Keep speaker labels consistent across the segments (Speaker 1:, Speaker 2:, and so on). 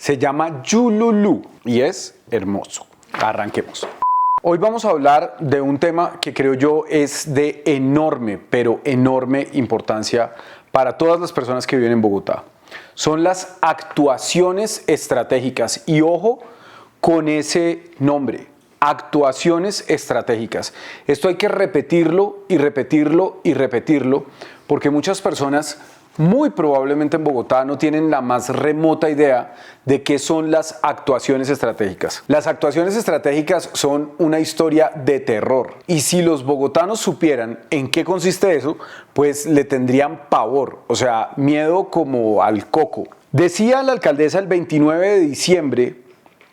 Speaker 1: Se llama Yululú y es hermoso. Arranquemos. Hoy vamos a hablar de un tema que creo yo es de enorme, pero enorme importancia para todas las personas que viven en Bogotá. Son las actuaciones estratégicas y ojo con ese nombre, actuaciones estratégicas. Esto hay que repetirlo y repetirlo y repetirlo porque muchas personas muy probablemente en Bogotá no tienen la más remota idea de qué son las actuaciones estratégicas. Las actuaciones estratégicas son una historia de terror y si los bogotanos supieran en qué consiste eso, pues le tendrían pavor, o sea, miedo como al coco. Decía la alcaldesa el 29 de diciembre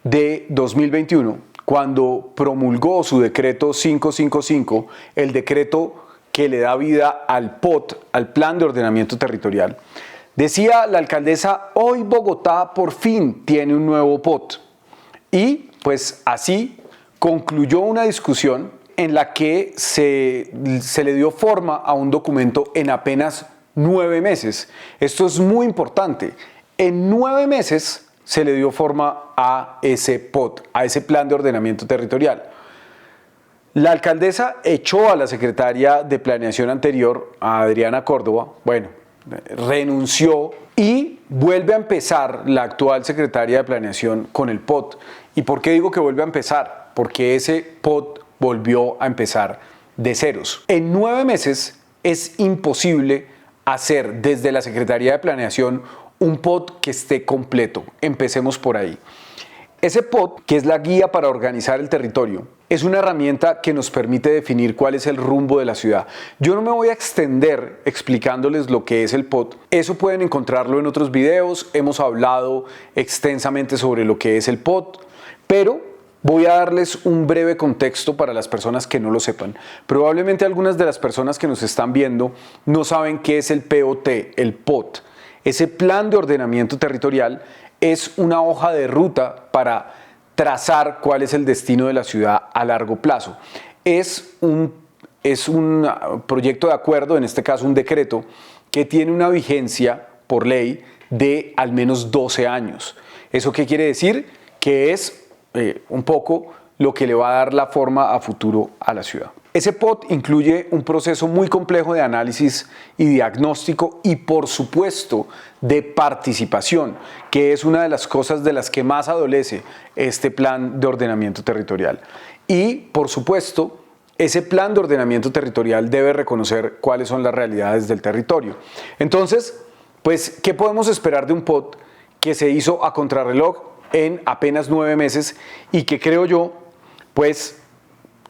Speaker 1: de 2021, cuando promulgó su decreto 555, el decreto que le da vida al POT, al Plan de Ordenamiento Territorial. Decía la alcaldesa, hoy Bogotá por fin tiene un nuevo POT. Y pues así concluyó una discusión en la que se le dio forma a un documento en apenas 9 meses. Esto es muy importante. En 9 meses se le dio forma a ese POT, a ese Plan de Ordenamiento Territorial. La alcaldesa echó a la secretaria de Planeación anterior, a Adriana Córdoba, renunció y vuelve a empezar la actual secretaria de Planeación con el POT. ¿Y por qué digo que vuelve a empezar? Porque ese POT volvió a empezar de ceros. En 9 meses es imposible hacer desde la Secretaría de Planeación un POT que esté completo. Empecemos por ahí. Ese POT, que es la guía para organizar el territorio, es una herramienta que nos permite definir cuál es el rumbo de la ciudad. Yo no me voy a extender explicándoles lo que es el POT. Eso pueden encontrarlo en otros videos. Hemos hablado extensamente sobre lo que es el POT, pero voy a darles un breve contexto para las personas que no lo sepan. Probablemente algunas de las personas que nos están viendo no saben qué es el POT, el POT. Ese Plan de Ordenamiento Territorial es una hoja de ruta para trazar cuál es el destino de la ciudad a largo plazo. Es un proyecto de acuerdo, en este caso un decreto, que tiene una vigencia por ley de al menos 12 años. ¿Eso qué quiere decir? Que es un poco lo que le va a dar la forma a futuro a la ciudad. Ese POT incluye un proceso muy complejo de análisis y diagnóstico y por supuesto de participación, que es una de las cosas de las que más adolece este plan de ordenamiento territorial. Y por supuesto, ese plan de ordenamiento territorial debe reconocer cuáles son las realidades del territorio. Entonces, pues, ¿qué podemos esperar de un POT que se hizo a contrarreloj en apenas 9 meses y que creo yo, pues,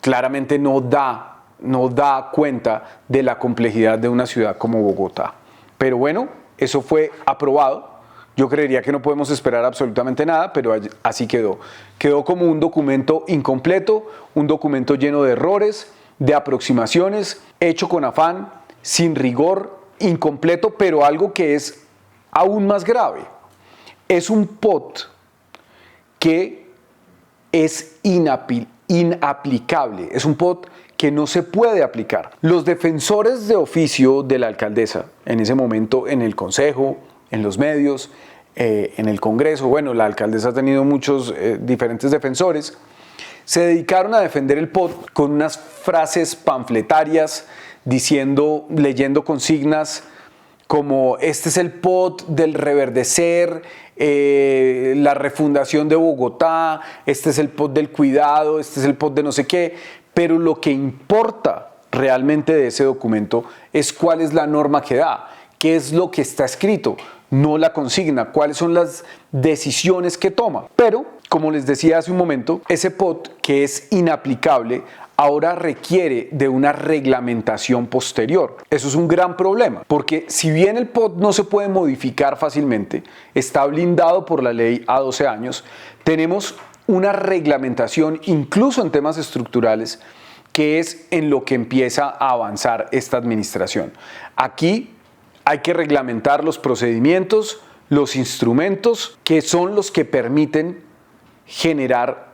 Speaker 1: claramente no da cuenta de la complejidad de una ciudad como Bogotá? Pero bueno, eso fue aprobado. Yo creería que no podemos esperar absolutamente nada, pero así quedó. Quedó como un documento incompleto, un documento lleno de errores, de aproximaciones, hecho con afán, sin rigor, incompleto, pero algo que es aún más grave. Es un POT que es inaplicable, es un POT que no se puede aplicar. Los defensores de oficio de la alcaldesa, en ese momento en el consejo, en los medios, en el Congreso, bueno, la alcaldesa ha tenido muchos diferentes defensores, se dedicaron a defender el POT con unas frases panfletarias, leyendo consignas como este es el POT del reverdecer, la refundación de Bogotá, este es el POT del cuidado, este es el POT de no sé qué, pero lo que importa realmente de ese documento es cuál es la norma que da, qué es lo que está escrito, no la consigna, cuáles son las decisiones que toma. Pero, como les decía hace un momento, ese POT que es inaplicable ahora requiere de una reglamentación posterior. Eso es un gran problema, porque si bien el POT no se puede modificar fácilmente, está blindado por la ley a 12 años, tenemos una reglamentación, incluso en temas estructurales, que es en lo que empieza a avanzar esta administración. Aquí hay que reglamentar los procedimientos, los instrumentos, que son los que permiten generar,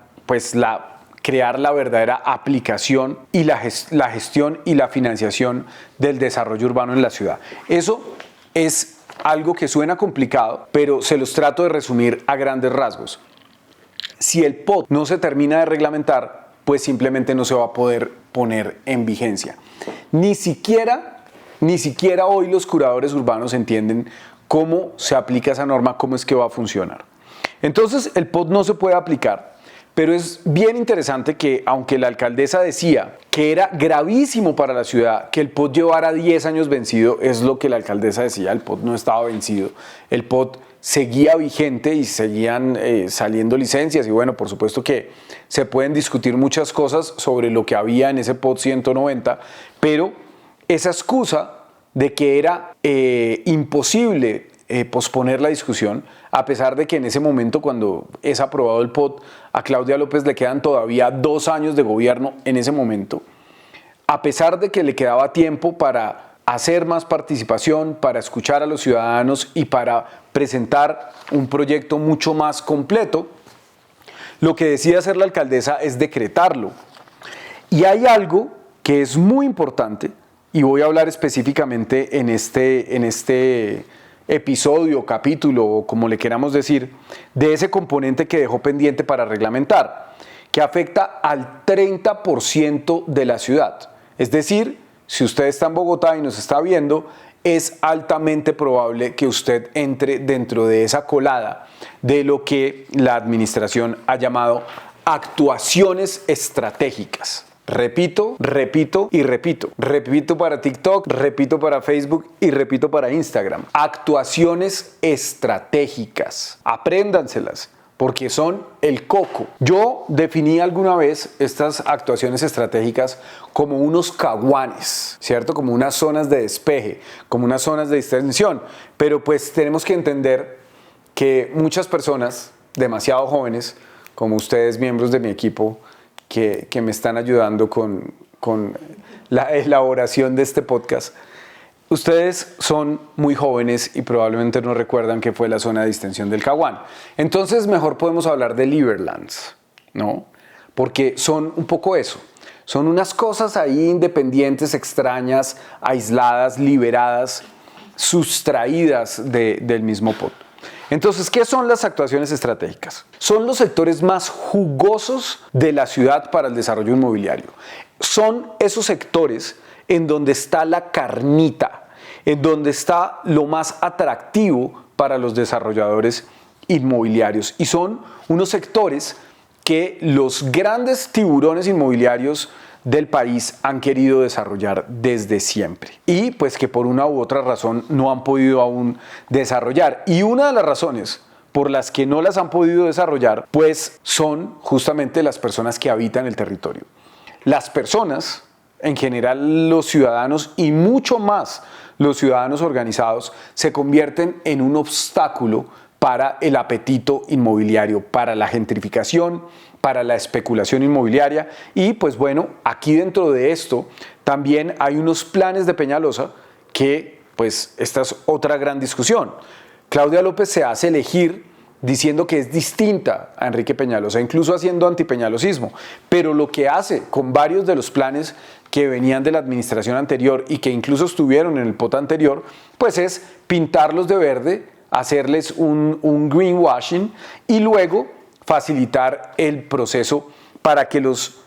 Speaker 1: crear la verdadera aplicación y la gestión y la financiación del desarrollo urbano en la ciudad. Eso es algo que suena complicado, pero se los trato de resumir a grandes rasgos. Si el POT no se termina de reglamentar, pues simplemente no se va a poder poner en vigencia. Ni siquiera hoy los curadores urbanos entienden cómo se aplica esa norma, cómo es que va a funcionar. Entonces el POT no se puede aplicar, pero es bien interesante que aunque la alcaldesa decía que era gravísimo para la ciudad que el POT llevara 10 años vencido, es lo que la alcaldesa decía, el POT no estaba vencido, el POT seguía vigente y seguían saliendo licencias y bueno, por supuesto que se pueden discutir muchas cosas sobre lo que había en ese POT 190, pero esa excusa de que era imposible posponer la discusión, a pesar de que en ese momento cuando es aprobado el POT a Claudia López le quedan todavía 2 años de gobierno en ese momento, a pesar de que le quedaba tiempo para hacer más participación, para escuchar a los ciudadanos y para presentar un proyecto mucho más completo, lo que decide hacer la alcaldesa es decretarlo. Y hay algo que es muy importante, y voy a hablar específicamente en este episodio, capítulo o como le queramos decir, de ese componente que dejó pendiente para reglamentar, que afecta al 30% de la ciudad. Es decir, si usted está en Bogotá y nos está viendo, es altamente probable que usted entre dentro de esa colada de lo que la administración ha llamado actuaciones estratégicas. Repito, repito y repito. Repito para TikTok, repito para Facebook y repito para Instagram. Actuaciones estratégicas. Apréndanselas, porque son el coco. Yo definí alguna vez estas actuaciones estratégicas como unos caguanes, ¿cierto? Como unas zonas de despeje, como unas zonas de distensión. Pero pues tenemos que entender que muchas personas, demasiado jóvenes, como ustedes, miembros de mi equipo, que me están ayudando con la elaboración de este podcast, ustedes son muy jóvenes y probablemente no recuerdan que fue la zona de distensión del Caguán. Entonces mejor podemos hablar de Liberlands, ¿no? Porque son un poco eso. Son unas cosas ahí independientes, extrañas, aisladas, liberadas, sustraídas del mismo POT. Entonces, ¿qué son las actuaciones estratégicas? Son los sectores más jugosos de la ciudad para el desarrollo inmobiliario. Son esos sectores en donde está la carnita, en donde está lo más atractivo para los desarrolladores inmobiliarios. Y son unos sectores que los grandes tiburones inmobiliarios del país han querido desarrollar desde siempre y pues que por una u otra razón no han podido aún desarrollar. Y una de las razones por las que no las han podido desarrollar pues son justamente las personas que habitan el territorio. Las personas, en general los ciudadanos y mucho más los ciudadanos organizados, se convierten en un obstáculo para el apetito inmobiliario, para la gentrificación, para la especulación inmobiliaria y pues bueno, aquí dentro de esto también hay unos planes de Peñalosa que pues esta es otra gran discusión. Claudia López se hace elegir diciendo que es distinta a Enrique Peñalosa, incluso haciendo antipeñalosismo, pero lo que hace con varios de los planes que venían de la administración anterior y que incluso estuvieron en el POT anterior, pues es pintarlos de verde, hacerles un greenwashing y luego facilitar el proceso para que los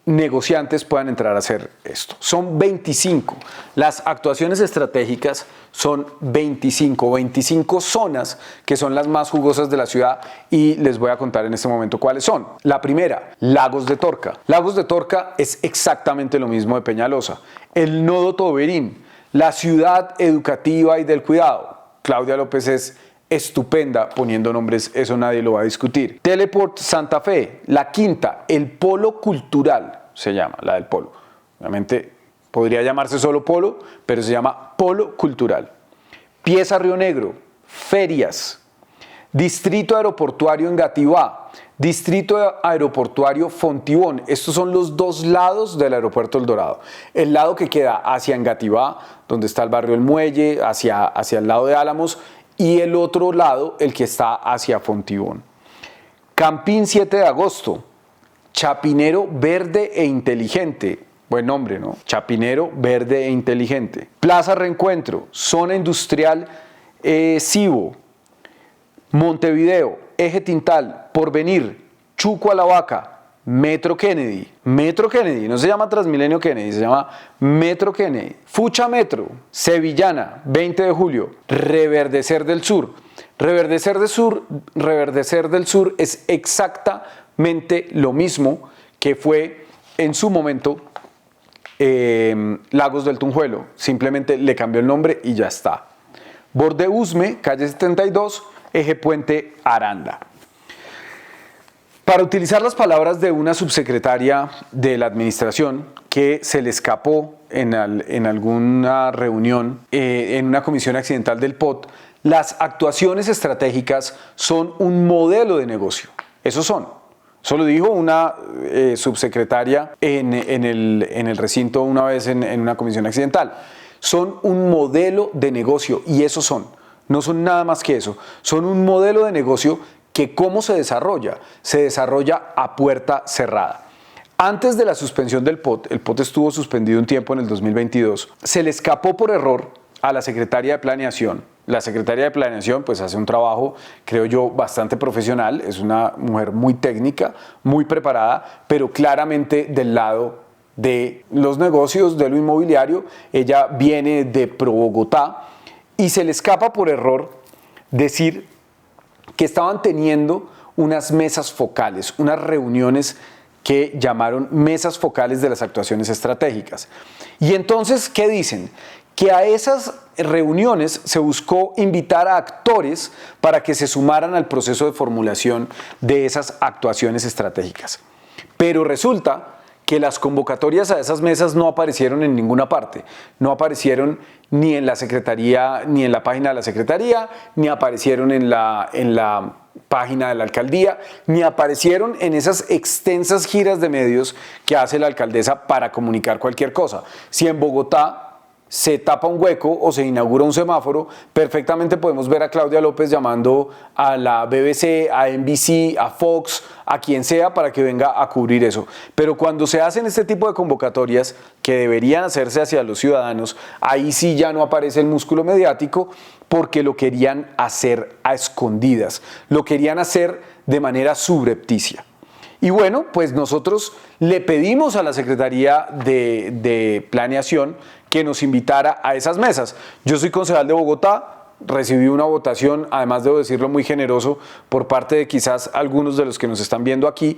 Speaker 1: negociantes puedan entrar a hacer esto. Son 25. Las actuaciones estratégicas son 25 zonas que son las más jugosas de la ciudad y les voy a contar en este momento cuáles son. La primera, Lagos de Torca. Lagos de Torca es exactamente lo mismo de Peñalosa. El Nodo Toberín, la ciudad educativa y del cuidado. Claudia López es estupenda poniendo nombres, eso nadie lo va a discutir. Teleport Santa Fe, la quinta, el Polo Cultural se llama, la del Polo. Obviamente podría llamarse solo Polo, pero se llama Polo Cultural. Pieza Río Negro, ferias. Distrito Aeroportuario Engativá, Distrito Aeroportuario Fontibón. Estos son los dos lados del aeropuerto El Dorado. El lado que queda hacia Engativá, donde está el barrio El Muelle, hacia el lado de Álamos, y el otro lado, el que está hacia Fontibón. Campín 7 de agosto, Chapinero Verde e Inteligente. Buen nombre, ¿no? Chapinero Verde e Inteligente. Plaza Reencuentro, zona industrial Cibo, Montevideo, Eje Tintal, Porvenir, Chuco a la Vaca, Metro Kennedy, no se llama Transmilenio Kennedy, se llama Metro Kennedy, Fucha Metro, Sevillana, 20 de julio, Reverdecer del Sur. Reverdecer del Sur es exactamente lo mismo que fue en su momento Lagos del Tunjuelo, simplemente le cambió el nombre y ya está. Borde Usme, calle 72, Eje Puente Aranda. Para utilizar las palabras de una subsecretaria de la administración que se le escapó en alguna reunión, en una comisión accidental del POT, las actuaciones estratégicas son un modelo de negocio. Eso son. Eso lo dijo una subsecretaria en el recinto una vez en una comisión accidental. Son un modelo de negocio y eso son. No son nada más que eso. Son un modelo de negocio que ¿cómo se desarrolla? Se desarrolla a puerta cerrada. Antes de la suspensión del POT, el POT estuvo suspendido un tiempo en el 2022, se le escapó por error a la Secretaría de Planeación. La Secretaría de Planeación pues hace un trabajo, creo yo, bastante profesional, es una mujer muy técnica, muy preparada, pero claramente del lado de los negocios, de lo inmobiliario. Ella viene de Pro Bogotá y se le escapa por error decir que estaban teniendo unas mesas focales, unas reuniones que llamaron mesas focales de las actuaciones estratégicas. Y entonces, ¿qué dicen? Que a esas reuniones se buscó invitar a actores para que se sumaran al proceso de formulación de esas actuaciones estratégicas. Pero resulta que las convocatorias a esas mesas no aparecieron en ninguna parte. No aparecieron ni en la Secretaría, ni en la página de la Secretaría, ni aparecieron en la página de la alcaldía, ni aparecieron en esas extensas giras de medios que hace la alcaldesa para comunicar cualquier cosa. Si en Bogotá se tapa un hueco o se inaugura un semáforo, perfectamente podemos ver a Claudia López llamando a la BBC, a NBC, a Fox, a quien sea para que venga a cubrir eso. Pero cuando se hacen este tipo de convocatorias que deberían hacerse hacia los ciudadanos, ahí sí ya no aparece el músculo mediático porque lo querían hacer a escondidas, lo querían hacer de manera subrepticia. Y bueno, pues nosotros le pedimos a la Secretaría de Planeación que nos invitara a esas mesas. Yo soy concejal de Bogotá, recibí una votación, además debo decirlo muy generoso, por parte de quizás algunos de los que nos están viendo aquí.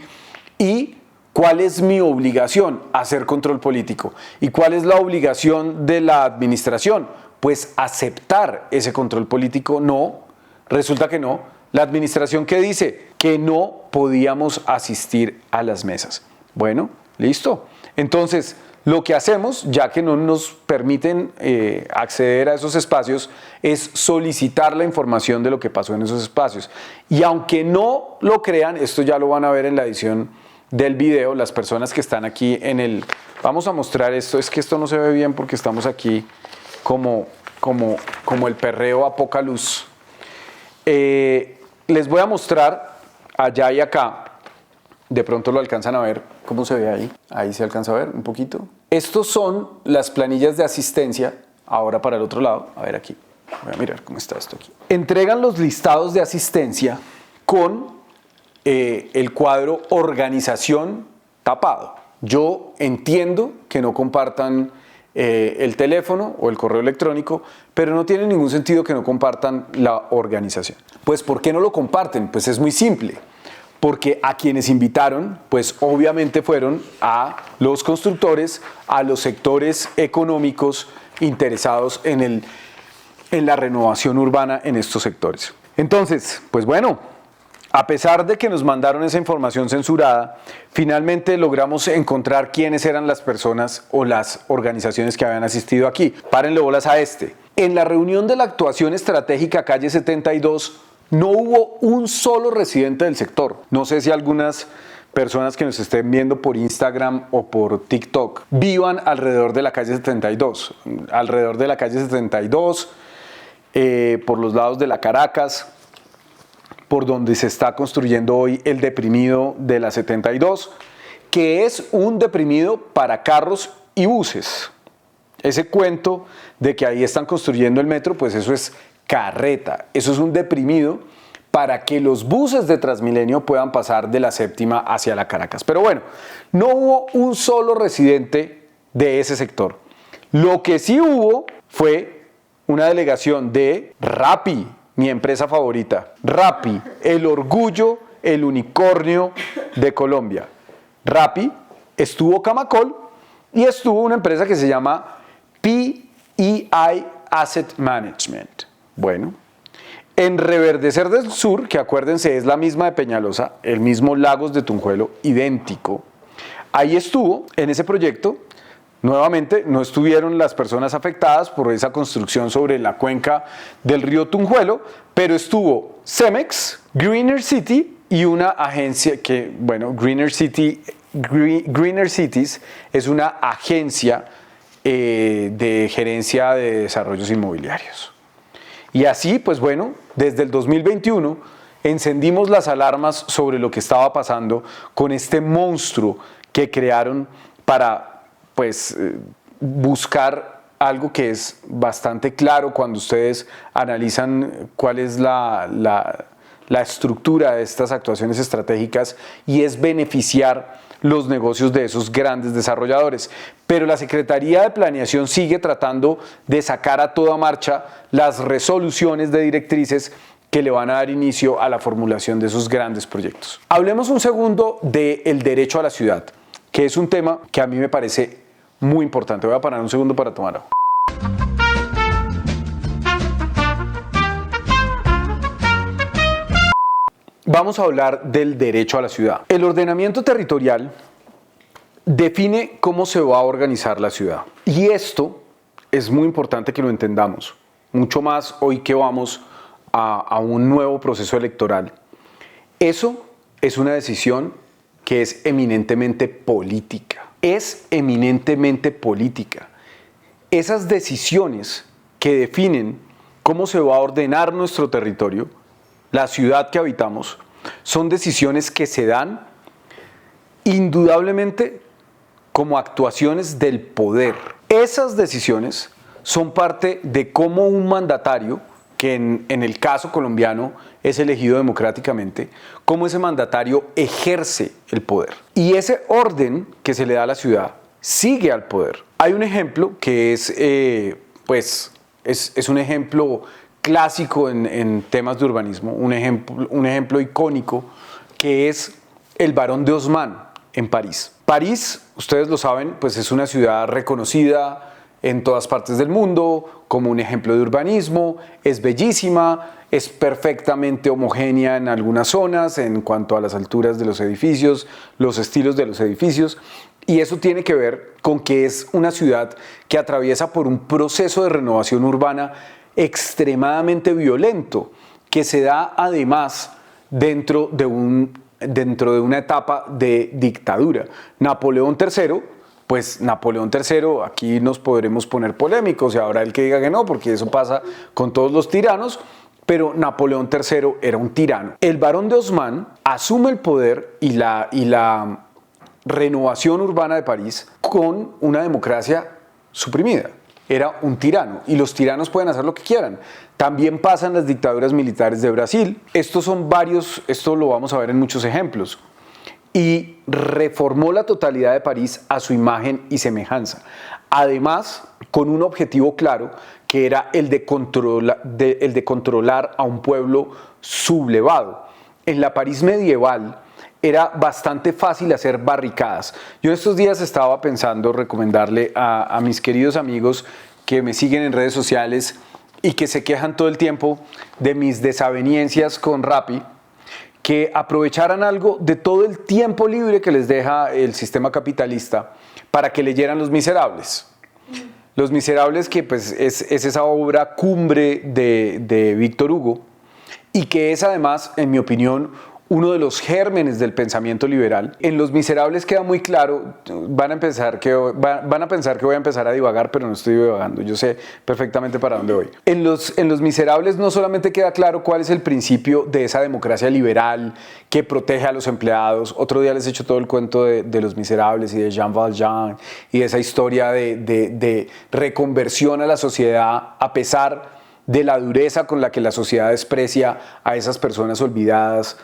Speaker 1: ¿Y cuál es mi obligación? Hacer control político. ¿Y cuál es la obligación de la administración? Pues aceptar ese control político. No, resulta que no. La administración, ¿qué dice? Que no podíamos asistir a las mesas. Bueno, listo. Entonces, lo que hacemos, ya que no nos permiten acceder a esos espacios, es solicitar la información de lo que pasó en esos espacios. Y aunque no lo crean, esto ya lo van a ver en la edición del video, las personas que están aquí en el... Vamos a mostrar esto, es que esto no se ve bien porque estamos aquí como el perreo a poca luz. Les voy a mostrar allá y acá. De pronto lo alcanzan a ver. ¿Cómo se ve ahí? Ahí se alcanza a ver un poquito. Estos son las planillas de asistencia. Ahora para el otro lado. A ver aquí. Voy a mirar cómo está esto aquí. Entregan los listados de asistencia con el cuadro organización tapado. Yo entiendo que no compartan el teléfono o el correo electrónico, pero no tiene ningún sentido que no compartan la organización. Pues ¿por qué no lo comparten? Pues es muy simple. Porque a quienes invitaron, pues obviamente fueron a los constructores, a los sectores económicos interesados en la renovación urbana en estos sectores. Entonces, pues bueno, a pesar de que nos mandaron esa información censurada, finalmente logramos encontrar quiénes eran las personas o las organizaciones que habían asistido aquí. Párenle bolas a este. En la reunión de la actuación estratégica calle 72, no hubo un solo residente del sector. No sé si algunas personas que nos estén viendo por Instagram o por TikTok vivan alrededor de la calle 72. Alrededor de la calle 72, por los lados de la Caracas, por donde se está construyendo hoy el deprimido de la 72, que es un deprimido para carros y buses. Ese cuento de que ahí están construyendo el metro, pues eso es carreta. Eso es un deprimido para que los buses de Transmilenio puedan pasar de la Séptima hacia la Caracas. Pero bueno, no hubo un solo residente de ese sector. Lo que sí hubo fue una delegación de Rappi, mi empresa favorita. Rappi, el orgullo, el unicornio de Colombia. Rappi, estuvo Camacol y estuvo una empresa que se llama PEI Asset Management. Bueno, en Reverdecer del Sur, que acuérdense es la misma de Peñalosa, el mismo Lagos de Tunjuelo, idéntico, ahí estuvo en ese proyecto. Nuevamente, no estuvieron las personas afectadas por esa construcción sobre la cuenca del río Tunjuelo, pero estuvo Cemex, Greener City y una agencia que, bueno, Greener Cities es una agencia de gerencia de desarrollos inmobiliarios. Y así, pues bueno, desde el 2021 encendimos las alarmas sobre lo que estaba pasando con este monstruo que crearon para, pues, buscar algo que es bastante claro cuando ustedes analizan cuál es la estructura de estas actuaciones estratégicas, y es beneficiar los negocios de esos grandes desarrolladores. Pero la Secretaría de Planeación sigue tratando de sacar a toda marcha las resoluciones de directrices que le van a dar inicio a la formulación de esos grandes proyectos. Hablemos un segundo del derecho a la ciudad, que es un tema que a mí me parece muy importante. Voy a parar un segundo para tomar agua. Vamos a hablar del derecho a la ciudad. El ordenamiento territorial define cómo se va a organizar la ciudad. Y esto es muy importante que lo entendamos, mucho más hoy que vamos a un nuevo proceso electoral. Eso es una decisión que es eminentemente política. Es eminentemente política. Esas decisiones que definen cómo se va a ordenar nuestro territorio, la ciudad que habitamos, son decisiones que se dan indudablemente como actuaciones del poder. Esas decisiones son parte de cómo un mandatario, que en el caso colombiano es elegido democráticamente, cómo ese mandatario ejerce el poder. Y ese orden que se le da a la ciudad sigue al poder. Hay un ejemplo que es un ejemplo clásico en temas de urbanismo, un ejemplo icónico, que es el Barón de Haussmann en París. París, ustedes lo saben, pues es una ciudad reconocida en todas partes del mundo como un ejemplo de urbanismo, es bellísima, es perfectamente homogénea en algunas zonas en cuanto a las alturas de los edificios, los estilos de los edificios, y eso tiene que ver con que es una ciudad que atraviesa por un proceso de renovación urbana extremadamente violento, que se da además dentro de una etapa de dictadura. Napoleón III, aquí nos podremos poner polémicos y habrá el que diga que no, porque eso pasa con todos los tiranos, pero Napoleón III era un tirano. El Barón de Haussmann asume el poder y la renovación urbana de París con una democracia suprimida. Era un tirano y los tiranos pueden hacer lo que quieran. También pasan las dictaduras militares de Brasil. Esto lo vamos a ver en muchos ejemplos. Y reformó la totalidad de París a su imagen y semejanza. Además, con un objetivo claro, que era el de controlar a un pueblo sublevado. En la París medieval era bastante fácil hacer barricadas. Yo estos días estaba pensando recomendarle a mis queridos amigos que me siguen en redes sociales y que se quejan todo el tiempo de mis desavenencias con Rappi, que aprovecharan algo de todo el tiempo libre que les deja el sistema capitalista para que leyeran Los Miserables. Los Miserables, que pues es esa obra cumbre de Víctor Hugo, y que es además, en mi opinión, uno de los gérmenes del pensamiento liberal. En Los Miserables queda muy claro, van a pensar que voy a empezar a divagar, pero no estoy divagando, yo sé perfectamente para dónde voy. En los Miserables no solamente queda claro cuál es el principio de esa democracia liberal que protege a los empleados. Otro día les he hecho todo el cuento de Los Miserables y de Jean Valjean y de esa historia de reconversión a la sociedad a pesar de la dureza con la que la sociedad desprecia a esas personas olvidadas,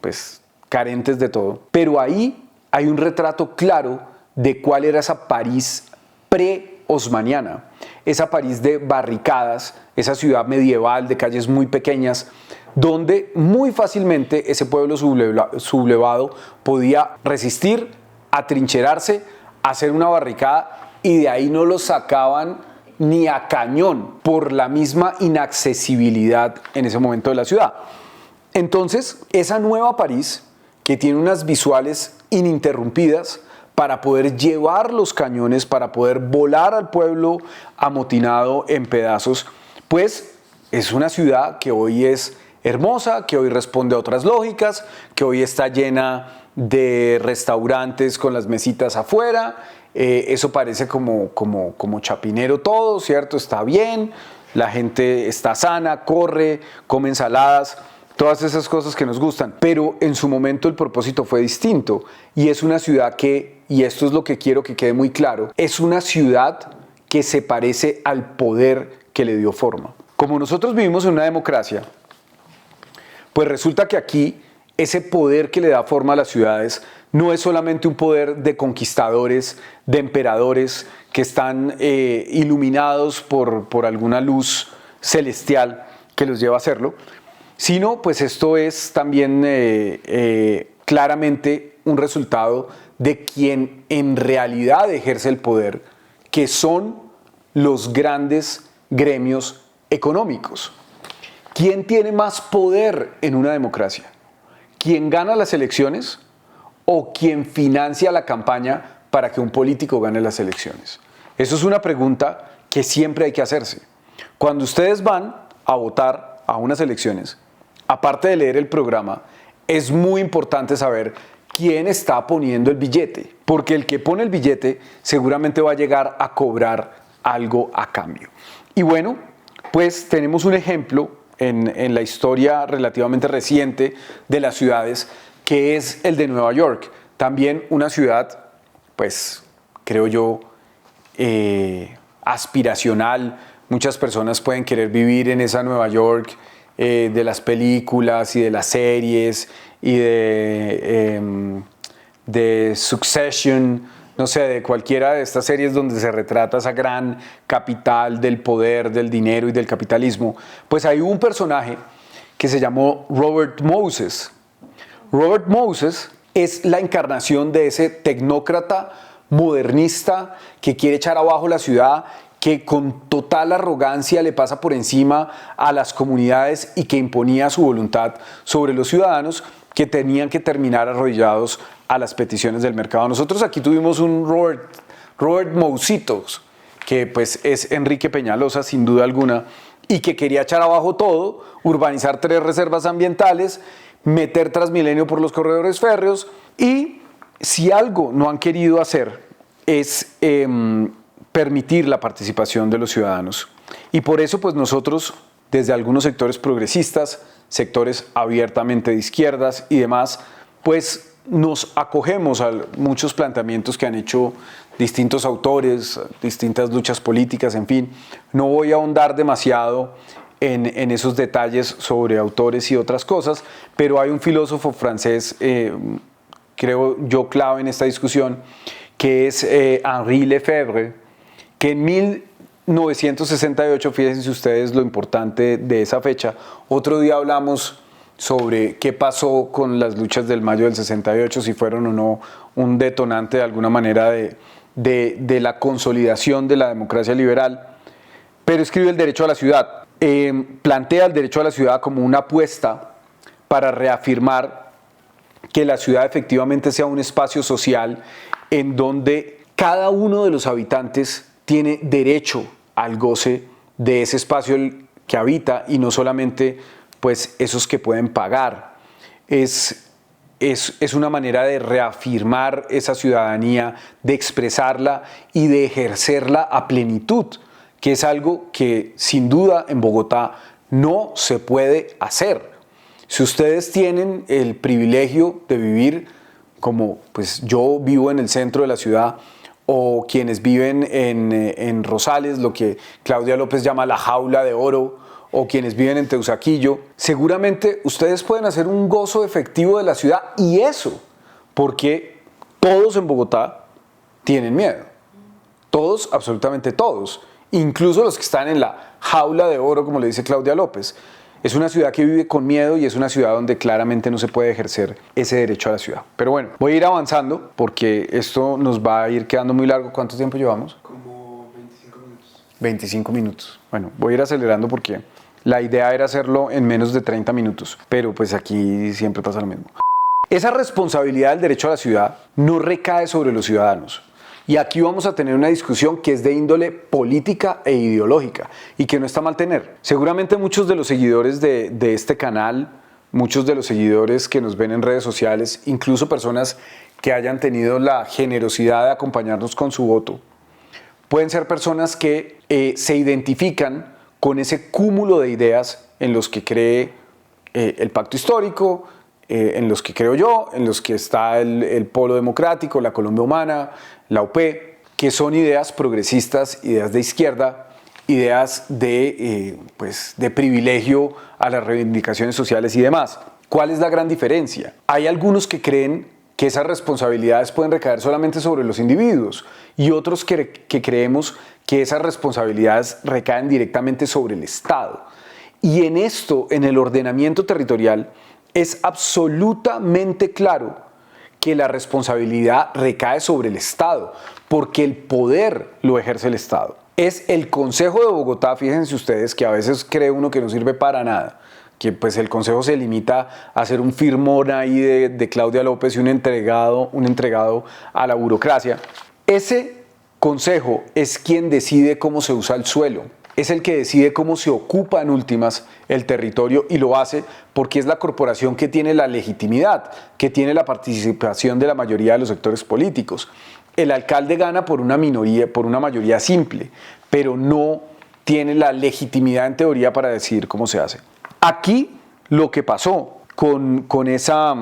Speaker 1: pues, carentes de todo. Pero ahí hay un retrato claro de cuál era esa París pre-osmaniana, esa París de barricadas, esa ciudad medieval de calles muy pequeñas, donde muy fácilmente ese pueblo sublevado podía resistir, atrincherarse, hacer una barricada, y de ahí no lo sacaban ni a cañón por la misma inaccesibilidad en ese momento de la ciudad. Entonces, esa nueva París, que tiene unas visuales ininterrumpidas para poder llevar los cañones, para poder volar al pueblo amotinado en pedazos, pues es una ciudad que hoy es hermosa, que hoy responde a otras lógicas, que hoy está llena de restaurantes con las mesitas afuera. Eso parece como chapinero todo, ¿cierto? Está bien, la gente está sana, corre, come ensaladas, todas esas cosas que nos gustan. Pero en su momento el propósito fue distinto, y es una ciudad que, y esto es lo que quiero que quede muy claro, es una ciudad que se parece al poder que le dio forma. Como nosotros vivimos en una democracia, pues resulta que aquí ese poder que le da forma a las ciudades no es solamente un poder de conquistadores, de emperadores que están iluminados por alguna luz celestial que los lleva a hacerlo, sino pues esto es también claramente un resultado de quien en realidad ejerce el poder, que son los grandes gremios económicos. ¿Quién tiene más poder en una democracia? ¿Quién gana las elecciones o quien financia la campaña para que un político gane las elecciones? Eso es una pregunta que siempre hay que hacerse. Cuando ustedes van a votar a unas elecciones, aparte de leer el programa, es muy importante saber quién está poniendo el billete, porque el que pone el billete seguramente va a llegar a cobrar algo a cambio. Y bueno, pues tenemos un ejemplo en la historia relativamente reciente de las ciudades, que es el de Nueva York. También una ciudad, pues creo yo, aspiracional. Muchas personas pueden querer vivir en esa Nueva York de las películas y de las series y de Succession, no sé, de cualquiera de estas series donde se retrata esa gran capital del poder, del dinero y del capitalismo. Pues hay un personaje que se llamó Robert Moses. Robert Moses es la encarnación de ese tecnócrata modernista que quiere echar abajo la ciudad, que con total arrogancia le pasa por encima a las comunidades y que imponía su voluntad sobre los ciudadanos, que tenían que terminar arrodillados a las peticiones del mercado. Nosotros aquí tuvimos un Robert Mousitos, que pues es Enrique Peñalosa sin duda alguna, y que quería echar abajo todo, urbanizar 3 reservas ambientales, meter Transmilenio por los corredores férreos, y si algo no han querido hacer es permitir la participación de los ciudadanos. Y por eso pues nosotros, desde algunos sectores progresistas, sectores abiertamente de izquierdas y demás, pues nos acogemos a muchos planteamientos que han hecho distintos autores, distintas luchas políticas, en fin. No voy a ahondar demasiado en esos detalles sobre autores y otras cosas, pero hay un filósofo francés, creo yo clave en esta discusión, que es Henri Lefebvre, que en 1968, fíjense ustedes lo importante de esa fecha, otro día hablamos sobre qué pasó con las luchas del mayo del 68, si fueron o no un detonante de alguna manera de la consolidación de la democracia liberal, pero escribe El derecho a la ciudad. Plantea el derecho a la ciudad como una apuesta para reafirmar que la ciudad efectivamente sea un espacio social en donde cada uno de los habitantes tiene derecho al goce de ese espacio que habita, y no solamente pues esos que pueden pagar. Es una manera de reafirmar esa ciudadanía, de expresarla y de ejercerla a plenitud, que es algo que sin duda en Bogotá no se puede hacer. Si ustedes tienen el privilegio de vivir como pues yo vivo en el centro de la ciudad, o quienes viven en Rosales, lo que Claudia López llama la jaula de oro, o quienes viven en Teusaquillo, seguramente ustedes pueden hacer un gozo efectivo de la ciudad, y eso porque todos en Bogotá tienen miedo. Todos, absolutamente todos, incluso los que están en la jaula de oro, como le dice Claudia López. Es una ciudad que vive con miedo y es una ciudad donde claramente no se puede ejercer ese derecho a la ciudad. Pero bueno, voy a ir avanzando porque esto nos va a ir quedando muy largo. ¿Cuánto tiempo llevamos?
Speaker 2: Como 25 minutos.
Speaker 1: 25 minutos. Bueno, voy a ir acelerando porque la idea era hacerlo en menos de 30 minutos, pero pues aquí siempre pasa lo mismo. Esa responsabilidad del derecho a la ciudad no recae sobre los ciudadanos. Y aquí vamos a tener una discusión que es de índole política e ideológica y que no está mal tener. Seguramente muchos de los seguidores de este canal, muchos de los seguidores que nos ven en redes sociales, incluso personas que hayan tenido la generosidad de acompañarnos con su voto, pueden ser personas que se identifican con ese cúmulo de ideas en los que cree el pacto histórico, en los que creo yo, en los que está el Polo Democrático, la Colombia Humana, la UP, que son ideas progresistas, ideas de izquierda, ideas de privilegio a las reivindicaciones sociales y demás. ¿Cuál es la gran diferencia? Hay algunos que creen que esas responsabilidades pueden recaer solamente sobre los individuos y otros que creemos que esas responsabilidades recaen directamente sobre el Estado. Y en esto, en el ordenamiento territorial, es absolutamente claro que la responsabilidad recae sobre el Estado, porque el poder lo ejerce el Estado. Es el Consejo de Bogotá, fíjense ustedes, que a veces cree uno que no sirve para nada, que pues el Consejo se limita a hacer un firmón ahí de Claudia López y un entregado a la burocracia. Ese Consejo es quien decide cómo se usa el suelo. Es el que decide cómo se ocupa en últimas el territorio y lo hace porque es la corporación que tiene la legitimidad, que tiene la participación de la mayoría de los sectores políticos. El alcalde gana por una mayoría simple, pero no tiene la legitimidad en teoría para decidir cómo se hace. Aquí lo que pasó con esa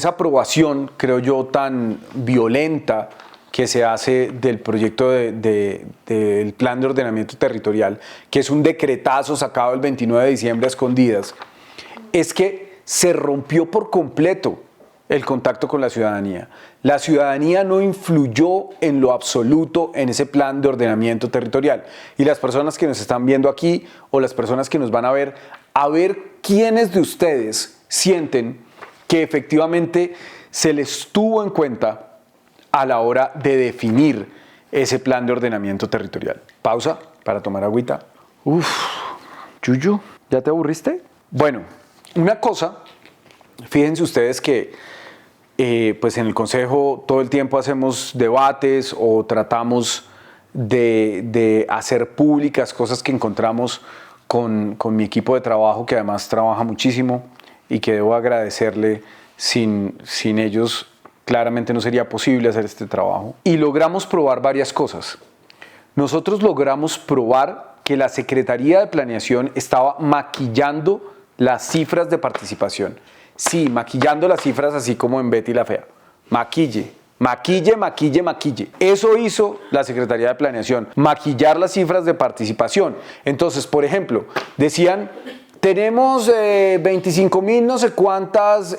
Speaker 1: aprobación, creo yo, tan violenta que se hace del proyecto del Plan de Ordenamiento Territorial, que es un decretazo sacado el 29 de diciembre a escondidas, es que se rompió por completo el contacto con la ciudadanía. La ciudadanía no influyó en lo absoluto en ese plan de ordenamiento territorial. Y las personas que nos están viendo aquí o las personas que nos van a ver quiénes de ustedes sienten que efectivamente se les tuvo en cuenta a la hora de definir ese plan de ordenamiento territorial. Pausa para tomar agüita. Yuyu, ¿ya te aburriste? Bueno, una cosa, fíjense ustedes que pues en el Consejo todo el tiempo hacemos debates o tratamos de hacer públicas cosas que encontramos con mi equipo de trabajo, que además trabaja muchísimo y que debo agradecerle. Sin ellos claramente no sería posible hacer este trabajo. Y logramos probar varias cosas. Nosotros logramos probar que la Secretaría de Planeación estaba maquillando las cifras de participación. Sí, maquillando las cifras así como en Betty la Fea. Maquille. Eso hizo la Secretaría de Planeación, maquillar las cifras de participación. Entonces, por ejemplo, decían, tenemos 25.000 no sé cuántas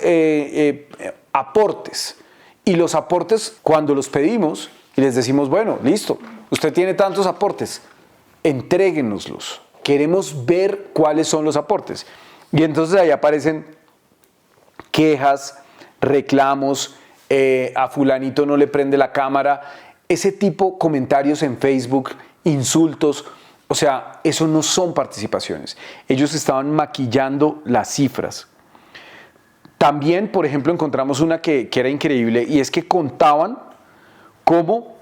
Speaker 1: aportes. Y los aportes, cuando los pedimos y les decimos, bueno, listo, usted tiene tantos aportes, entréguenoslos. Queremos ver cuáles son los aportes. Y entonces ahí aparecen quejas, reclamos, a fulanito no le prende la cámara, ese tipo de comentarios en Facebook, insultos. O sea, eso no son participaciones. Ellos estaban maquillando las cifras. También, por ejemplo, encontramos una que era increíble y es que contaban como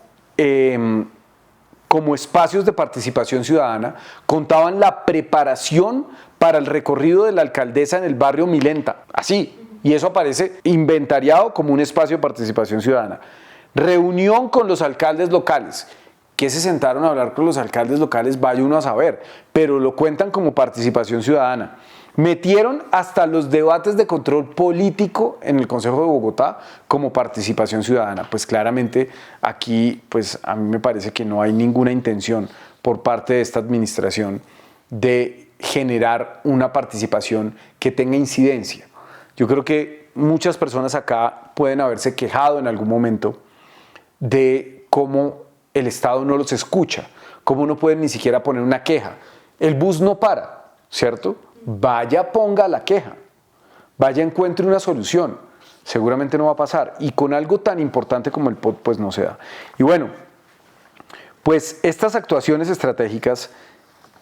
Speaker 1: espacios de participación ciudadana, contaban la preparación para el recorrido de la alcaldesa en el barrio Milenta, así, y eso aparece inventariado como un espacio de participación ciudadana. Reunión con los alcaldes locales. ¿Qué se sentaron a hablar con los alcaldes locales? Vaya uno a saber, pero lo cuentan como participación ciudadana. Metieron hasta los debates de control político en el Consejo de Bogotá como participación ciudadana. Pues claramente aquí pues a mí me parece que no hay ninguna intención por parte de esta administración de generar una participación que tenga incidencia. Yo creo que muchas personas acá pueden haberse quejado en algún momento de cómo el Estado no los escucha, cómo no pueden ni siquiera poner una queja. El bus no para, ¿cierto? Vaya, ponga la queja, vaya, encuentre una solución. Seguramente no va a pasar. Y con algo tan importante como el POT, pues no se da. Y bueno, pues estas actuaciones estratégicas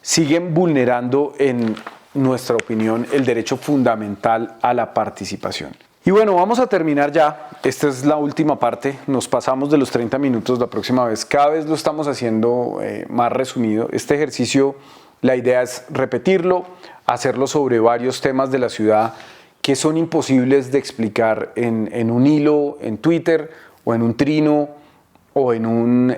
Speaker 1: siguen vulnerando, en nuestra opinión, el derecho fundamental a la participación. Y bueno, vamos a terminar ya. Esta es la última parte. Nos pasamos de los 30 minutos la próxima vez. Cada vez lo estamos haciendo más resumido. Este ejercicio, la idea es repetirlo, hacerlo sobre varios temas de la ciudad que son imposibles de explicar en un hilo, en Twitter, o en un trino, o en un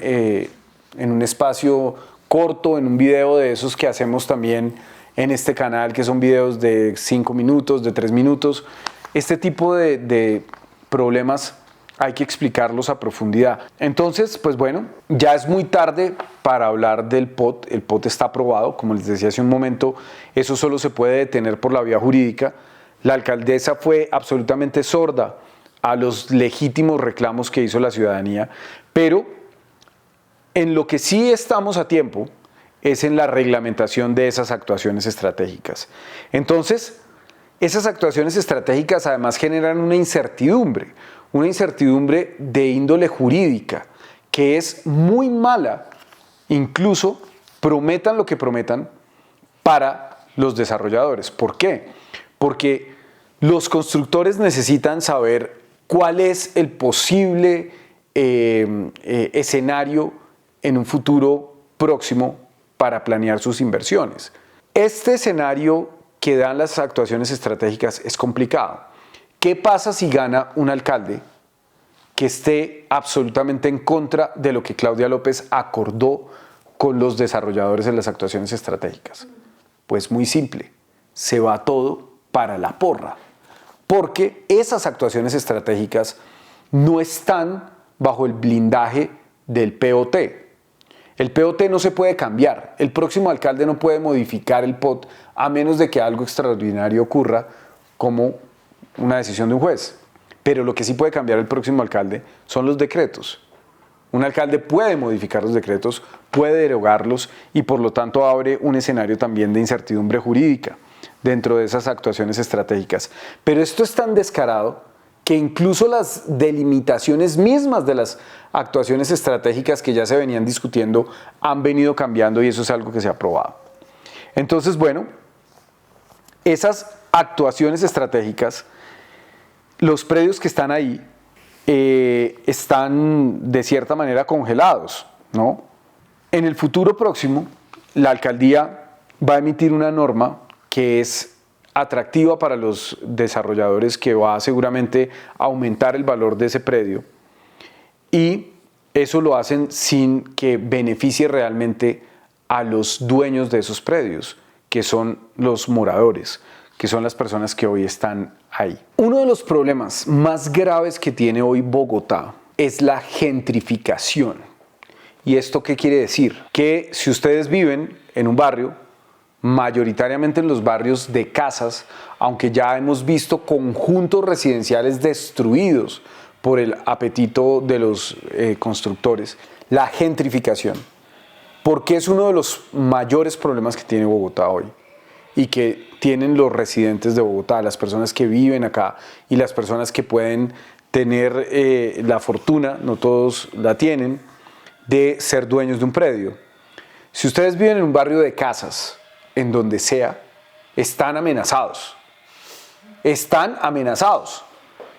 Speaker 1: espacio corto, en un video de esos que hacemos también en este canal, que son videos de 5 minutos, de 3 minutos. Este tipo de problemas hay que explicarlos a profundidad. Entonces, pues bueno, ya es muy tarde para hablar del POT. El POT está aprobado, como les decía hace un momento, eso solo se puede detener por la vía jurídica. La alcaldesa fue absolutamente sorda a los legítimos reclamos que hizo la ciudadanía, pero en lo que sí estamos a tiempo es en la reglamentación de esas actuaciones estratégicas. Entonces, esas actuaciones estratégicas además generan una incertidumbre de índole jurídica, que es muy mala, incluso prometan lo que prometan, para los desarrolladores. ¿Por qué? Porque los constructores necesitan saber cuál es el posible escenario en un futuro próximo para planear sus inversiones. Este escenario que dan las actuaciones estratégicas es complicado. ¿Qué pasa si gana un alcalde que esté absolutamente en contra de lo que Claudia López acordó con los desarrolladores de las actuaciones estratégicas? Pues muy simple, se va todo para la porra, porque esas actuaciones estratégicas no están bajo el blindaje del POT. El POT no se puede cambiar, el próximo alcalde no puede modificar el POT a menos de que algo extraordinario ocurra, como una decisión de un juez. Pero lo que sí puede cambiar el próximo alcalde son los decretos. Un alcalde puede modificar los decretos, puede derogarlos y por lo tanto abre un escenario también de incertidumbre jurídica dentro de esas actuaciones estratégicas. Pero esto es tan descarado que incluso las delimitaciones mismas de las actuaciones estratégicas que ya se venían discutiendo han venido cambiando y eso es algo que se ha aprobado. Entonces, bueno, esas actuaciones estratégicas, los predios que están ahí están de cierta manera congelados, ¿no? En el futuro próximo, la alcaldía va a emitir una norma que es atractiva para los desarrolladores, que va seguramente a aumentar el valor de ese predio, y eso lo hacen sin que beneficie realmente a los dueños de esos predios, que son los moradores, que son las personas que hoy están ahí. Uno de los problemas más graves que tiene hoy Bogotá es la gentrificación. ¿Y esto qué quiere decir? Que si ustedes viven en un barrio, mayoritariamente en los barrios de casas, aunque ya hemos visto conjuntos residenciales destruidos por el apetito de los constructores, la gentrificación, porque es uno de los mayores problemas que tiene Bogotá hoy y que tienen los residentes de Bogotá, las personas que viven acá y las personas que pueden tener la fortuna, no todos la tienen, de ser dueños de un predio. Si ustedes viven en un barrio de casas, en donde sea, están amenazados. Están amenazados.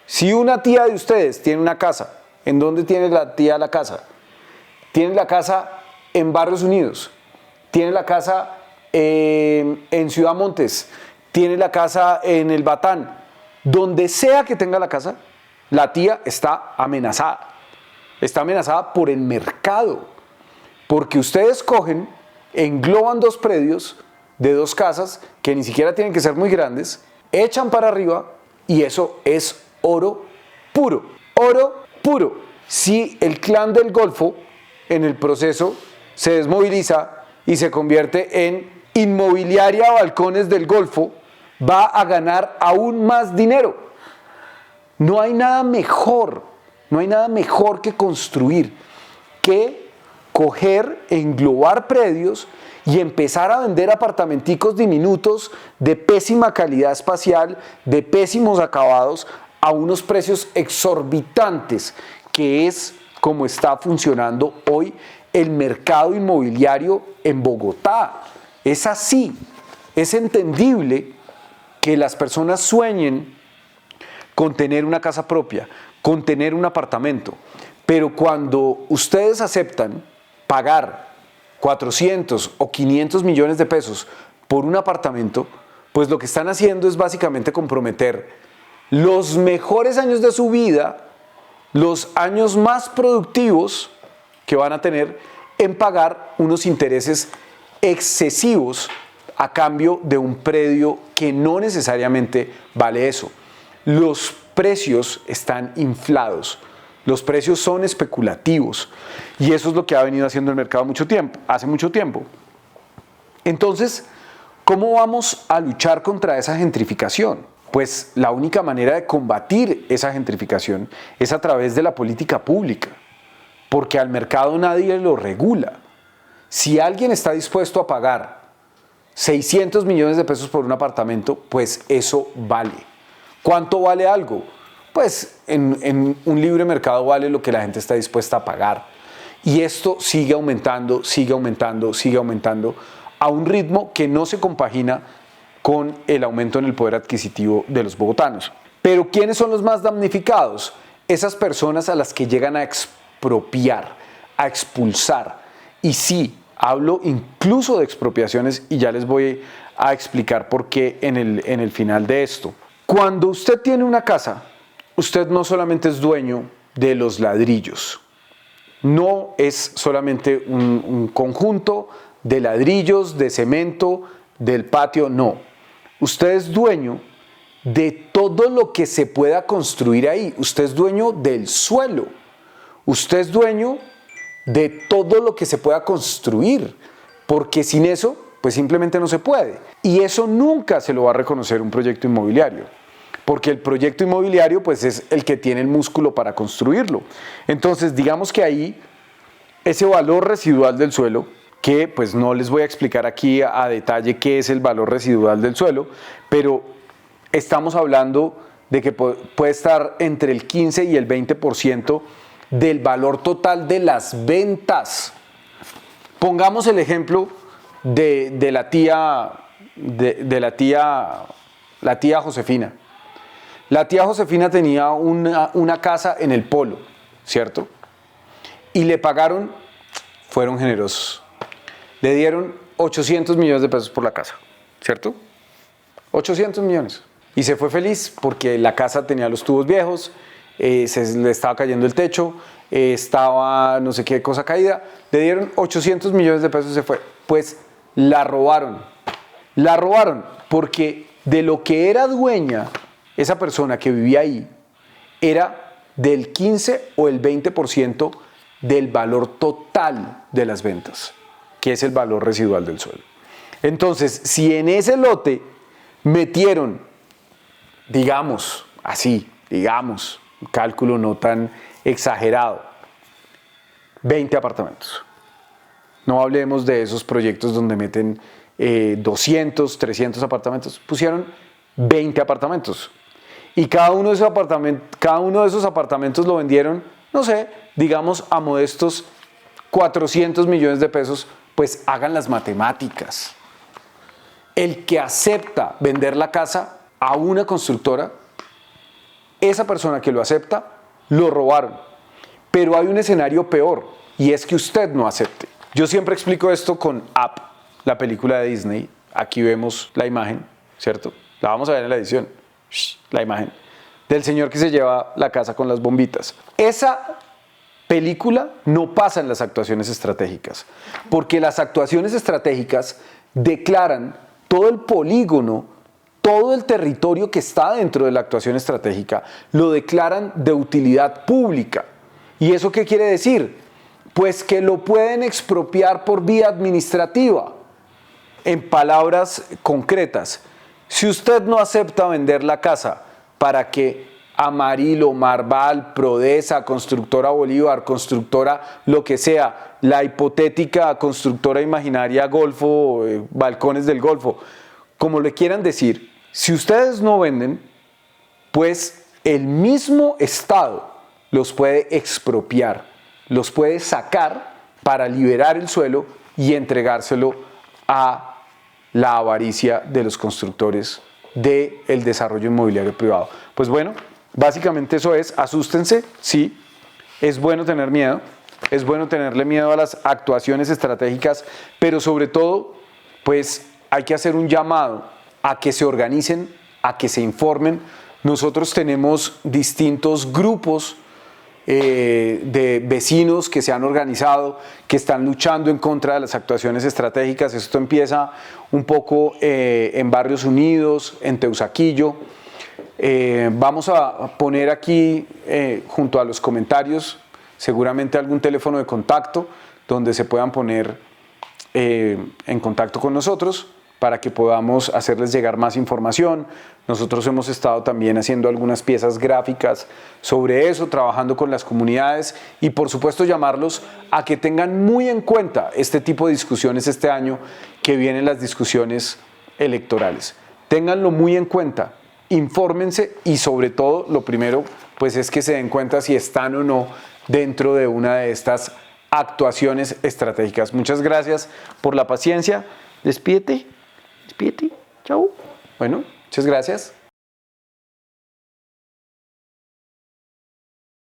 Speaker 1: Si una tía de ustedes tiene una casa, ¿en dónde tiene la tía la casa? Tiene la casa en Barrios Unidos, tiene la casa en Ciudad Montes, tiene la casa en El Batán. Donde sea que tenga la casa, la tía está amenazada. Está amenazada por el mercado, porque ustedes cogen, engloban dos predios de dos casas que que ni siquiera tienen que ser muy grandes, echan para arriba y eso es oro puro. Oro puro. Si el clan del Golfo en el proceso se desmoviliza y se convierte en Inmobiliaria Balcones del Golfo, va a ganar aún más dinero. No hay nada mejor que construir, que coger, englobar predios y empezar a vender apartamenticos diminutos de pésima calidad espacial, de pésimos acabados, a unos precios exorbitantes, que es como está funcionando hoy el mercado inmobiliario en Bogotá. Es así, es entendible que las personas sueñen con tener una casa propia, con tener un apartamento, pero cuando ustedes aceptan pagar 400 o 500 millones de pesos por un apartamento, pues lo que están haciendo es básicamente comprometer los mejores años de su vida, los años más productivos que van a tener en pagar unos intereses excesivos a cambio de un predio que no necesariamente vale eso. Los precios están inflados, los precios son especulativos y eso es lo que ha venido haciendo el mercado hace mucho tiempo. Entonces, ¿cómo vamos a luchar contra esa gentrificación? Pues la única manera de combatir esa gentrificación es a través de la política pública, porque al mercado nadie lo regula. Si alguien está dispuesto a pagar 600 millones de pesos por un apartamento, pues eso vale. ¿Cuánto vale algo? Pues en un libre mercado vale lo que la gente está dispuesta a pagar. Y esto sigue aumentando, sigue aumentando, sigue aumentando a un ritmo que no se compagina con el aumento en el poder adquisitivo de los bogotanos. Pero ¿quiénes son los más damnificados? Esas personas a las que llegan a expropiar, a expulsar. Y sí, hablo incluso de expropiaciones y ya les voy a explicar por qué en el final de esto. Cuando usted tiene una casa, usted no solamente es dueño de los ladrillos, no es solamente un conjunto de ladrillos, de cemento, del patio, no. Usted es dueño de todo lo que se pueda construir ahí. Usted es dueño del suelo. Usted es dueño de todo lo que se pueda construir, porque sin eso, pues simplemente no se puede. Y eso nunca se lo va a reconocer un proyecto inmobiliario, porque el proyecto inmobiliario pues es el que tiene el músculo para construirlo. Entonces, digamos que ahí ese valor residual del suelo, que pues no les voy a explicar aquí a detalle qué es el valor residual del suelo, pero estamos hablando de que puede estar entre el 15 y el 20% del valor total de las ventas. Pongamos el ejemplo de la tía Josefina. La tía Josefina tenía una casa en el Polo, ¿cierto? Y le pagaron, fueron generosos, le dieron 800 millones de pesos por la casa, ¿cierto? 800 millones. Y se fue feliz porque la casa tenía los tubos viejos, se le estaba cayendo el techo, estaba no sé qué cosa caída, le dieron 800 millones de pesos y se fue. Pues la robaron porque de lo que era dueña esa persona que vivía ahí era del 15 o el 20% del valor total de las ventas, que es el valor residual del suelo. Entonces, si en ese lote metieron, digamos, un cálculo no tan exagerado, 20 apartamentos. No hablemos de esos proyectos donde meten 200, 300 apartamentos. Pusieron 20 apartamentos. Y cada uno de esos apartamentos lo vendieron, no sé, digamos a modestos 400 millones de pesos, pues hagan las matemáticas. El que acepta vender la casa a una constructora, esa persona que lo acepta, lo robaron. Pero hay un escenario peor, y es que usted no acepte. Yo siempre explico esto con Up, la película de Disney. Aquí vemos la imagen, ¿cierto? La vamos a ver en la edición. La imagen del señor que se lleva la casa con las bombitas. Esa película no pasa en las actuaciones estratégicas, porque las actuaciones estratégicas declaran todo el polígono, todo el territorio que está dentro de la actuación estratégica, lo declaran de utilidad pública. ¿Y eso qué quiere decir? Pues que lo pueden expropiar por vía administrativa. En palabras concretas, si usted no acepta vender la casa para que Amarilo, Marval, Prodesa, Constructora Bolívar, Constructora lo que sea, la hipotética constructora imaginaria Golfo, Balcones del Golfo, como le quieran decir, si ustedes no venden, pues el mismo Estado los puede expropiar, los puede sacar para liberar el suelo y entregárselo a la avaricia de los constructores del desarrollo inmobiliario privado. Pues bueno, básicamente eso es, asústense, sí, es bueno tener miedo, es bueno tenerle miedo a las actuaciones estratégicas, pero sobre todo, pues hay que hacer un llamado a que se organicen, a que se informen. Nosotros tenemos distintos grupos de vecinos que se han organizado, que están luchando en contra de las actuaciones estratégicas. Esto empieza un poco en Barrios Unidos, en Teusaquillo. Vamos a poner aquí junto a los comentarios seguramente algún teléfono de contacto donde se puedan poner en contacto con nosotros para que podamos hacerles llegar más información. Nosotros hemos estado también haciendo algunas piezas gráficas sobre eso, trabajando con las comunidades y por supuesto llamarlos a que tengan muy en cuenta este tipo de discusiones este año que vienen las discusiones electorales. Ténganlo muy en cuenta, infórmense y sobre todo lo primero pues es que se den cuenta si están o no dentro de una de estas actuaciones estratégicas. Muchas gracias por la paciencia. Despídete. Chau. Bueno, muchas gracias.